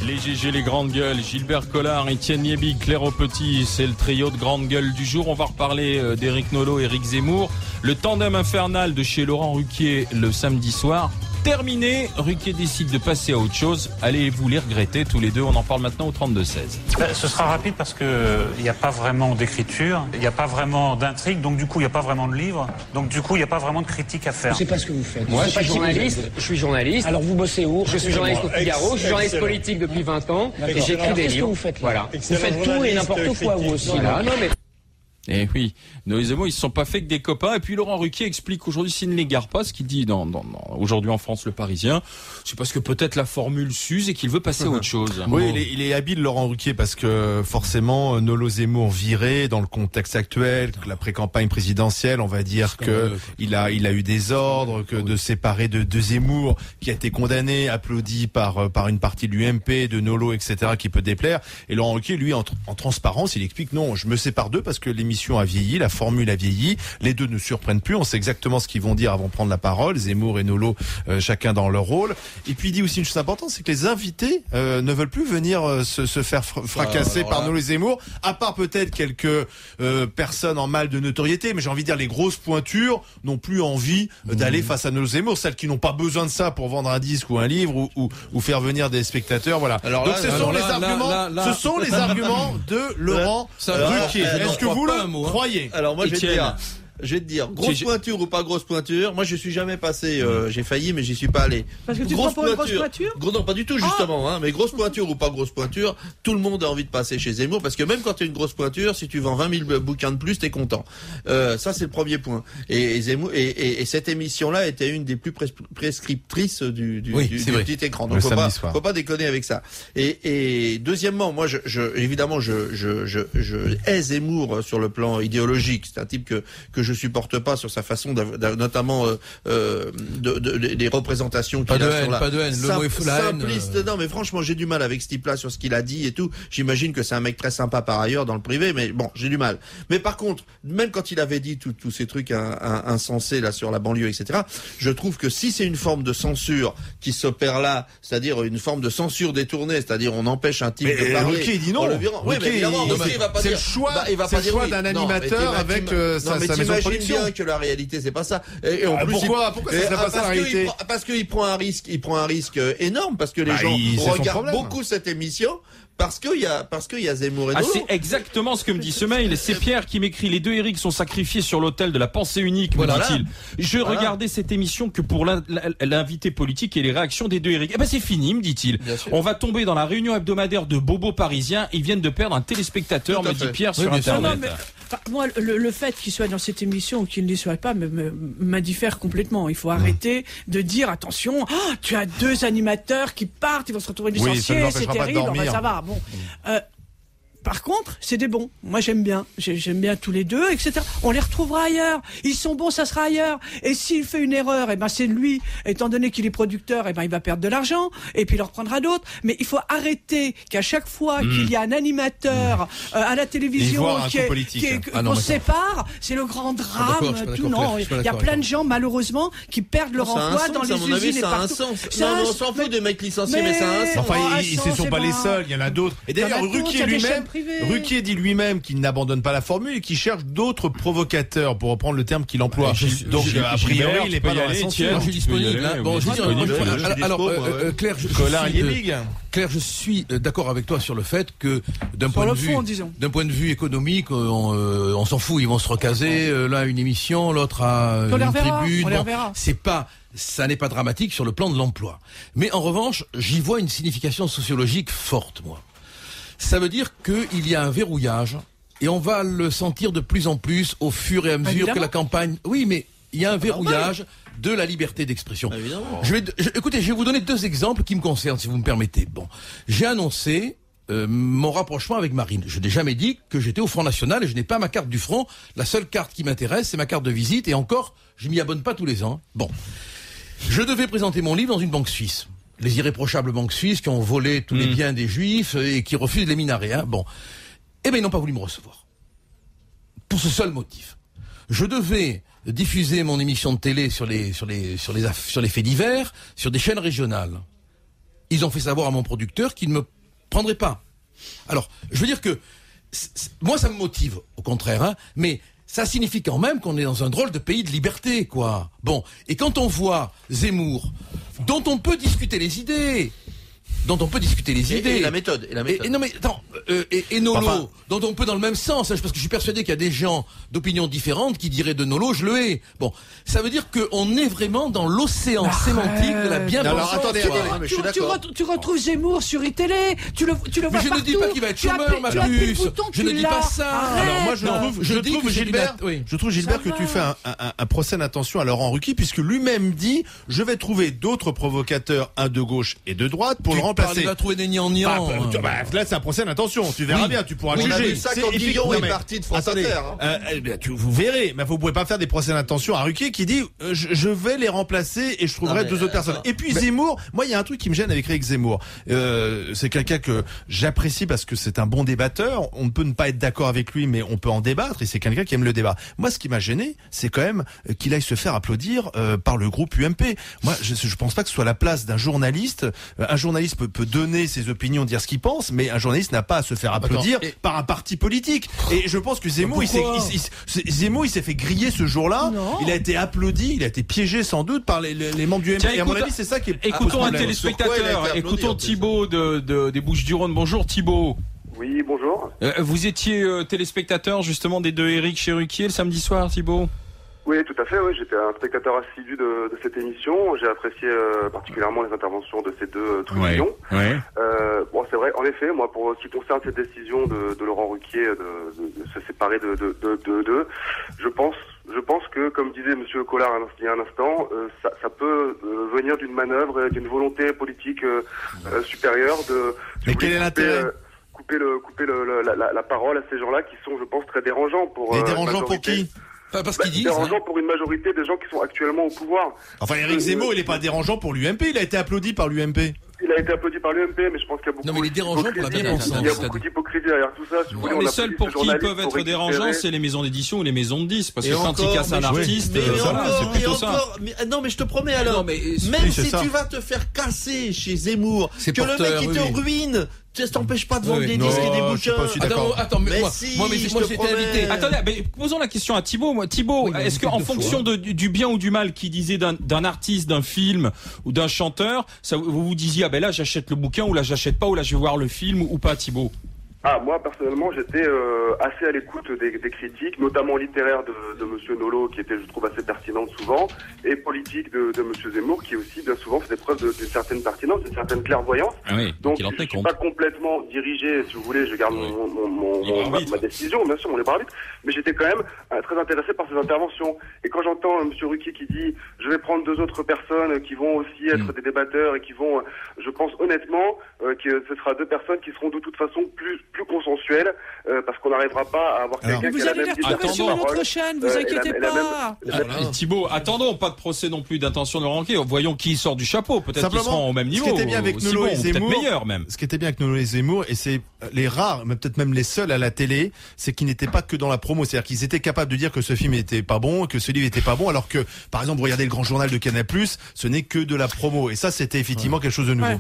Les GG, les grandes gueules, Gilbert Collard, Étienne Liebig, Claire Aupetit, c'est le trio de grandes gueules du jour. On va reparler d'Éric Nolot et Éric Zemmour. Le tandem infernal de chez Laurent Ruquier le samedi soir. Terminé, Ruquier décide de passer à autre chose. Allez-vous les regretter tous les deux? On en parle maintenant au 32-16. Ce sera rapide parce que il n'y a pas vraiment d'écriture, il n'y a pas vraiment d'intrigue, donc du coup il n'y a pas vraiment de livre, donc du coup il n'y a pas vraiment de critique à faire. Je sais pas ce que vous faites. Moi, je suis journaliste. Alors vous bossez où? Je suis journaliste au Figaro, je suis journaliste politique depuis 20 ans, et j'écris des livres. Qu'est-ce que vous faites là? Voilà. Vous faites tout et n'importe quoi vous aussi. Voilà. Non mais Eh oui, nos Zemmour, ils se sont pas fait que des copains. Et puis Laurent Ruquier explique aujourd'hui s'il ne l'égare pas, ce qu'il dit aujourd'hui en France Le Parisien, c'est parce que peut-être la formule s'use et qu'il veut passer à autre chose. Oui, il est habile Laurent Ruquier parce que forcément Nolot Zemmour viré dans le contexte actuel, que la pré-campagne présidentielle, on va dire que il a eu des ordres que de séparer de Zemmour qui a été condamné, applaudi par une partie de l'UMP, de Nolot, etc. qui peut déplaire. Et Laurent Ruquier, lui, en transparence, il explique non, je me sépare d'eux parce que l'émission a vieilli, la formule a vieilli, les deux ne surprennent plus, on sait exactement ce qu'ils vont dire avant de prendre la parole, Zemmour et Nolot, chacun dans leur rôle. Et puis il dit aussi une chose importante, c'est que les invités ne veulent plus venir se faire fracasser par Nolot et Zemmour, à part peut-être quelques personnes en mal de notoriété, mais j'ai envie de dire les grosses pointures n'ont plus envie d'aller face à Nolot et Zemmour, celles qui n'ont pas besoin de ça pour vendre un disque ou un livre ou faire venir des spectateurs, voilà. Alors donc ce sont les arguments de Laurent Ruquier. Est-ce que vous le croyez? Alors moi je vais te dire, grosse pointure ou pas grosse pointure, moi je suis jamais passé, j'ai failli mais j'y suis pas allé. Parce que tu te prends pour une grosse pointure? Non, pas du tout justement, mais grosse pointure ou pas grosse pointure, tout le monde a envie de passer chez Zemmour parce que même quand tu es une grosse pointure, si tu vends 20 000 bouquins de plus, t'es content. Ça c'est le premier point. Et Zemmour et cette émission-là était une des plus prescriptrices du petit écran. Donc faut pas déconner avec ça. Et deuxièmement, moi évidemment je hais Zemmour sur le plan idéologique. C'est un type que je supporte pas sur sa façon notamment des représentations qu'il a sur la... Pas de haine, le mot est la haine. Non mais franchement j'ai du mal avec ce type-là sur ce qu'il a dit et tout. J'imagine que c'est un mec très sympa par ailleurs dans le privé, mais bon j'ai du mal. Mais par contre, même quand il avait dit tous ces trucs insensés là sur la banlieue, etc., je trouve que si c'est une forme de censure qui s'opère là, c'est-à-dire une forme de censure détournée, c'est-à-dire on empêche un type de parler... Ruquier dit non. C'est le choix d'un animateur avec sa maison. J'imagine bien que la réalité c'est pas ça. Et en plus, pourquoi ça serait pas ça la réalité? Parce qu'il prend un risque énorme parce que les gens regardent beaucoup cette émission. Parce qu'il y a Zemmour et Nolot. C'est exactement ce que me dit ce mail. C'est Pierre qui m'écrit: les deux Eric sont sacrifiés sur l'autel de la pensée unique, me dit-il. Je regardais cette émission que pour l'invité politique et les réactions des deux Eric. Eh ben c'est fini, me dit-il. On va tomber dans la réunion hebdomadaire de bobos parisiens. Ils viennent de perdre un téléspectateur, me dit Pierre sur Internet. Moi, le fait qu'il soit dans cette émission ou qu'il ne soit pas m'indiffère complètement. Il faut arrêter de dire attention, tu as deux animateurs qui partent, ils vont se retrouver licenciés, c'est terrible. Enfin, ça va. Bon. Par contre, c'est des bons. Moi, j'aime bien tous les deux, etc. On les retrouvera ailleurs. Ils sont bons, ça sera ailleurs. Et s'il fait une erreur, c'est lui. Étant donné qu'il est producteur, il va perdre de l'argent. Et puis il en reprendra d'autres. Mais il faut arrêter qu'à chaque fois qu'il y a un animateur à la télévision qu'on sépare, c'est le grand drame. Il y a plein de gens, malheureusement, qui perdent leur emploi dans les usines et partout. On s'en fout des mecs licenciés, mais ça a un sens. Enfin, ils ne sont pas les seuls. Il y en a d'autres. Et d'ailleurs, Ruquier dit lui-même qu'il n'abandonne pas la formule et qu'il cherche d'autres provocateurs, pour reprendre le terme qu'il emploie. Donc, a priori, il n'est pas dans la censure. Je suis disponible. Alors, Claire, je suis d'accord avec toi sur le fait que d'un point de vue économique, on s'en fout, ils vont se recaser. L'un a une émission, l'autre a une tribune. Ça n'est pas dramatique sur le plan de l'emploi. Mais en revanche, j'y vois une signification sociologique forte, moi. Ça veut dire qu'il y a un verrouillage, et on va le sentir de plus en plus au fur et à mesure que la campagne... Oui, mais il y a un verrouillage de la liberté d'expression. Écoutez, je vais vous donner deux exemples qui me concernent, si vous me permettez. Bon, j'ai annoncé mon rapprochement avec Marine. Je n'ai jamais dit que j'étais au Front National et je n'ai pas ma carte du Front. La seule carte qui m'intéresse, c'est ma carte de visite, et encore, je m'y abonne pas tous les ans. Bon, je devais présenter mon livre dans une banque suisse. Les irréprochables banques suisses qui ont volé tous les biens des Juifs et qui refusent les minarets. Bon, eh bien, ils n'ont pas voulu me recevoir. Pour ce seul motif. Je devais diffuser mon émission de télé sur les faits divers, sur des chaînes régionales. ils ont fait savoir à mon producteur qu'ils ne me prendraient pas. Alors, je veux dire que moi, ça me motive, au contraire, hein, mais ça signifie quand même qu'on est dans un drôle de pays de liberté, quoi. Bon, et quand on voit Zemmour, dont on peut discuter les idées, et la méthode. Et non mais attends, et Nolo, dont on peut dans le même sens, hein, parce que je suis persuadé qu'il y a des gens d'opinions différentes qui diraient de Nolo, je le hais. Bon, ça veut dire qu'on est vraiment dans l'océan sémantique de la bienveillance. Alors attendez, je suis d'accord. Tu retrouves Zemmour sur iTélé, tu le vois mais partout. je ne dis pas qu'il va être chômeur, ma puce. Je ne dis pas ça. Alors moi, je trouve Gilbert que tu fais un procès d'intention à Laurent Ruquier, puisque lui-même dit, je vais trouver d'autres provocateurs, un de gauche et de droite, pour le remplacer. Il va trouver des gnangnans. Là, c'est un procès d'intention. Tu verras bien, tu pourras juger. On a vu ça quand Guillaume est parti de France Inter. Vous verrez, mais vous pouvez pas faire des procès d'intention à Ruquier qui dit je vais les remplacer et je trouverai deux autres personnes. Et puis Zemmour, moi il y a un truc qui me gêne avec Éric Zemmour. C'est quelqu'un que j'apprécie parce que c'est un bon débatteur. On peut ne pas être d'accord avec lui, mais on peut en débattre et c'est quelqu'un qui aime le débat. Moi, ce qui m'a gêné, c'est quand même qu'il aille se faire applaudir par le groupe UMP. Moi, je pense pas que ce soit la place d'un journaliste. Un journaliste peut donner ses opinions, dire ce qu'il pense, mais un journaliste n'a pas à se faire applaudir par un parti politique. Et je pense que Zemmour, il s'est fait griller ce jour-là. Il a été applaudi, il a été piégé sans doute par les membres du MP. Et à mon avis, c'est ça qui est. Écoutons un téléspectateur. Écoutons Thibaut des Bouches-du-Rhône. Bonjour Thibaut. Oui, bonjour. Vous étiez téléspectateur justement des deux Éric chez Ruquier le samedi soir, Thibaut? Oui, tout à fait. Oui, j'étais un spectateur assidu de cette émission. J'ai apprécié particulièrement les interventions de ces deux trublions. Bon, c'est vrai. En effet, moi, pour ce qui concerne cette décision de Laurent Ruquier de se séparer de je pense que, comme disait Monsieur Collard il y a un instant, ça peut venir d'une manœuvre, d'une volonté politique supérieure de. Mais quel est l'intérêt? Couper la parole à ces gens-là qui sont, je pense, très dérangeants pour. Et dérangeants pour qui? Parce qu'ils disent. Dérangeant pour une majorité des gens qui sont actuellement au pouvoir. Enfin, Éric Zemmour, il n'est pas dérangeant pour l'UMP, il a été applaudi par l'UMP. Il a été applaudi par l'UMP, mais je pense qu'il y a beaucoup. Non, mais il est dérangeant pour la bien-pensance. Il y a beaucoup d'hypocrisie derrière tout ça. Si vous voulez, les seuls pour qui ils peuvent être dérangeants, c'est les maisons d'édition ou les maisons de disques. Parce que quand ils cassent un artiste, c'est plutôt ça. Non, mais je te promets alors, même si tu vas te faire casser chez Zemmour, que le mec il te ruine, ça t'empêche pas de vendre des disques et des bouquins. Attends, mais moi j'étais invité. Attendez, mais posons la question à Thibaut. Thibaut, est-ce qu'en fonction du bien ou du mal qu'il disait d'un artiste, d'un film ou d'un chanteur, vous vous disiez, ah ben là j'achète le bouquin ou là j'achète pas ou là je vais voir le film ou pas, Thibaut? Moi, personnellement, j'étais assez à l'écoute des critiques, notamment littéraires de Monsieur Nolo, qui étaient, je trouve, assez pertinentes souvent, et politiques de Monsieur Zemmour, qui aussi, bien souvent, faisait preuve d'une certaine pertinence, d'une certaine clairvoyance. Donc, je ne suis pas complètement dirigé, si vous voulez, je garde ma décision, bien sûr, mon libre arbitre, mais j'étais quand même très intéressé par ces interventions. Et quand j'entends Monsieur Ruquier qui dit, je vais prendre deux autres personnes qui vont aussi être des débatteurs et qui vont, je pense honnêtement, que ce sera deux personnes qui seront de toute façon plus consensuel, parce qu'on n'arrivera pas à avoir quelqu'un qui a la même liberté sur une autre chaîne, vous inquiétez pas. Thibaut, attendons, pas de procès non plus d'intention de Laurent Ruquier. Voyons qui sort du chapeau. Peut-être qu'ils seront au même niveau. Ce qui était bien avec Nolo et Zemmour, meilleur même. Ce qui était bien avec Nolo et Zemmour, et c'est les rares, mais peut-être même les seuls à la télé, c'est qu'ils n'étaient pas que dans la promo. C'est-à-dire qu'ils étaient capables de dire que ce film était pas bon, que ce livre était pas bon, alors que, par exemple, vous regardez le Grand Journal de Canal+, ce n'est que de la promo. Et ça, c'était effectivement quelque chose de nouveau.